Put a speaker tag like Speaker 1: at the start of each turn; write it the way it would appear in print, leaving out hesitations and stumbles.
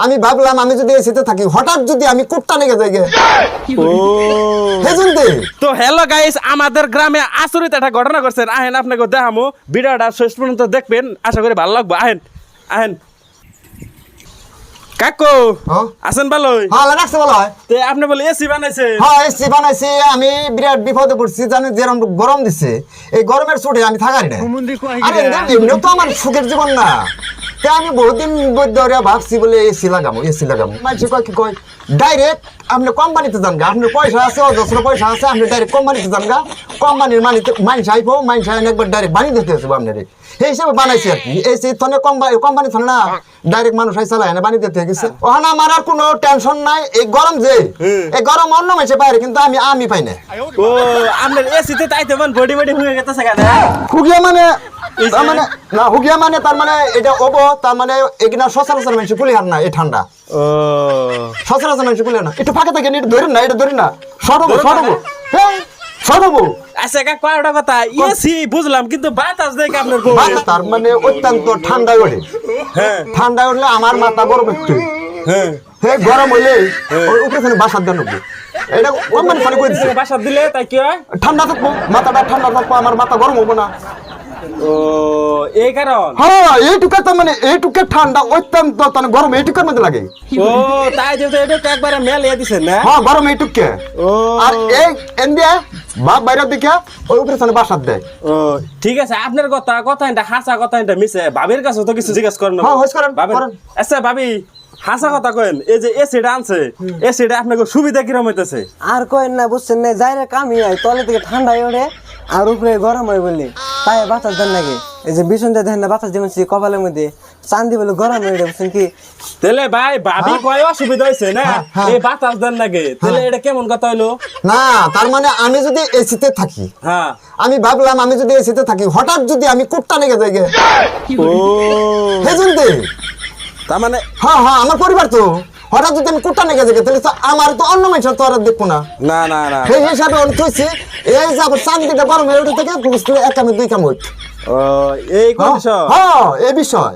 Speaker 1: আমি ভাবলাম আমি যদি এসিতে থাকি হঠাৎ যদি আমি কুট্টা লেগে যাই গে হেজুনতে
Speaker 2: তো হ্যালো গাইস, আমাদের গ্রামে আচরিত একটা ঘটনা করছেন। আহেন আপনাকে দেখামো, ভিডিওটা শেষ পর্যন্ত দেখবেন, আশা করি ভালো লাগবে। আহেন আহেন কাকু, আছেন ভালোই?
Speaker 1: হ্যাঁ রাখছে ভালো হয়।
Speaker 2: তে আপনি বলে এসি বানাইছে?
Speaker 1: হ্যাঁ এসি বানাইছি। আমি বিরাট বিপদে পড়ছি, জানি যেরকম গরম দিচ্ছে, এই গরমের চোটে আমি থাকারি না। আরে এমনিও তো আমার সুখের জীবন না, তাই আমি বহুদিন ধরে ভাবছি বলে এসি লাগাবো মানুষ কয় কি কয় ডাইরেক্ট আপনি কোম্পানিতে যান গা, আপনার পয়সা আছে, অজস্র পয়সা আছে, আপনি ডাইরেক্ট কোম্পানিতে যান গা, কোম্পানির মালিক মানুষ আইবো, মানুষ একবার ডাইরেক্ট বানিয়ে দিতে আসবো আপনার এই হিসাবে বানাইছি আর কি। এসি থনে কোম্পানি থনে না, ডাইরেক্ট মানুষ আই চালায় না, বানিয়ে দিতে গেছে। ওখানে আমার আর কোনো টেনশন নাই। এই গরম যে এই গরম অন্য মানুষে পায় কিন্তু আমি পাই না।
Speaker 2: ও আপনার এসিতে তাইতে মন বডি হয়ে গেছে কেন?
Speaker 1: হুগিয়া মানে তার মানে না, হুগিয়া মানে তার মানে এটা ওবো, তার মানে এখানে সচরাচর মানুষ কুলি হার না, এই ঠান্ডা
Speaker 2: ও
Speaker 1: সচরাচর মানুষ কুলি না। একটু ফাঁকে থাকে, একটু ধরেন না, এটা ধরেন না, সরবো হ্যাঁ সরবো।
Speaker 2: আচ্ছা কাকু, একটা কথা, এসি বুঝলাম কিন্তু বাতাস দেখে আপনার
Speaker 1: তার মানে অত্যন্ত ঠান্ডা ওঠে।
Speaker 2: হ্যাঁ
Speaker 1: ঠান্ডা উঠলে আমার মাথা গরম একটু,
Speaker 2: হ্যাঁ
Speaker 1: হ্যাঁ গরম হইলে ওই উপরে বাসার দেন এটা কোম্পানি ফোন করে দিচ্ছে।
Speaker 2: বাসা দিলে তাই কি হয়?
Speaker 1: ঠান্ডা থাকবো, মাথাটা ঠান্ডা থাকবো, আমার মাথা গরম হবো না।
Speaker 2: ও এই কারণ?
Speaker 1: হ্যাঁ এইটুকা তার মানে এইটুকা ঠান্ডা অত্যন্ত গরম এইটুকার মধ্যে লাগে।
Speaker 2: ও তাই যে এটা একবারে মেলে দিছেন না?
Speaker 1: হ্যাঁ গরম এইটুকে।
Speaker 2: ও
Speaker 1: আর এই এন্ডিয়া বাপ বাইরে দিকে ওই উপরে সামনে বাসার দেয়।
Speaker 2: ও ঠিক আছে, আপনার কথা এটা হাসা কথা এটা মিছে। ভাবির কাছে তো কিছু জিজ্ঞেস করেন না?
Speaker 1: হ্যাঁ হইছ করেন
Speaker 2: ভাবি,
Speaker 1: করেন।
Speaker 2: আচ্ছা ভাবি, হাসা কথা কইন, এই যে এসিটা আনছে, এসিটা আপনাকে সুবিধা কিরম হইতেছে?
Speaker 3: আর কয়েন না, বুঝছেন না, যাইরে কামি হয় তলে থেকে ঠান্ডা ওঠে আর উপরে গরম হয় বললি তাই বাতাস দেন লাগে। এই যে বিছন দিয়ে দেখেন না বাতাস যেমন কপালের মধ্যে চান্দি বলে গরম হয়ে বুঝছেন কি?
Speaker 2: তাহলে ভাই ভাবি কয় অসুবিধা হয়েছে না, এই বাতাস দেন লাগে, তাহলে এটা কেমন কথা হইলো?
Speaker 1: না তার মানে আমি যদি এসিতে থাকি,
Speaker 2: হ্যাঁ
Speaker 1: আমি ভাবলাম আমি যদি এসিতে থাকি হঠাৎ যদি আমি কুট্টা লেগে যাই গে
Speaker 2: ও
Speaker 1: হেজুনতে
Speaker 2: তার মানে
Speaker 1: হ্যাঁ হ্যাঁ আমার পরিবার তো হঠাৎ যদি আমি কুট্টা লেগে যাই তাহলে তো আমার তো অন্য মানুষের তো আর দেখবো না।
Speaker 2: না না না,
Speaker 1: সেই হিসাবে অনেক হয়েছে এই যে আবার চান্দিটা গরম হয়ে উঠে থেকে এক কামে দুই কাম হইত।
Speaker 2: ও এই কন্ডিশন?
Speaker 1: হ্যাঁ এই বিষয়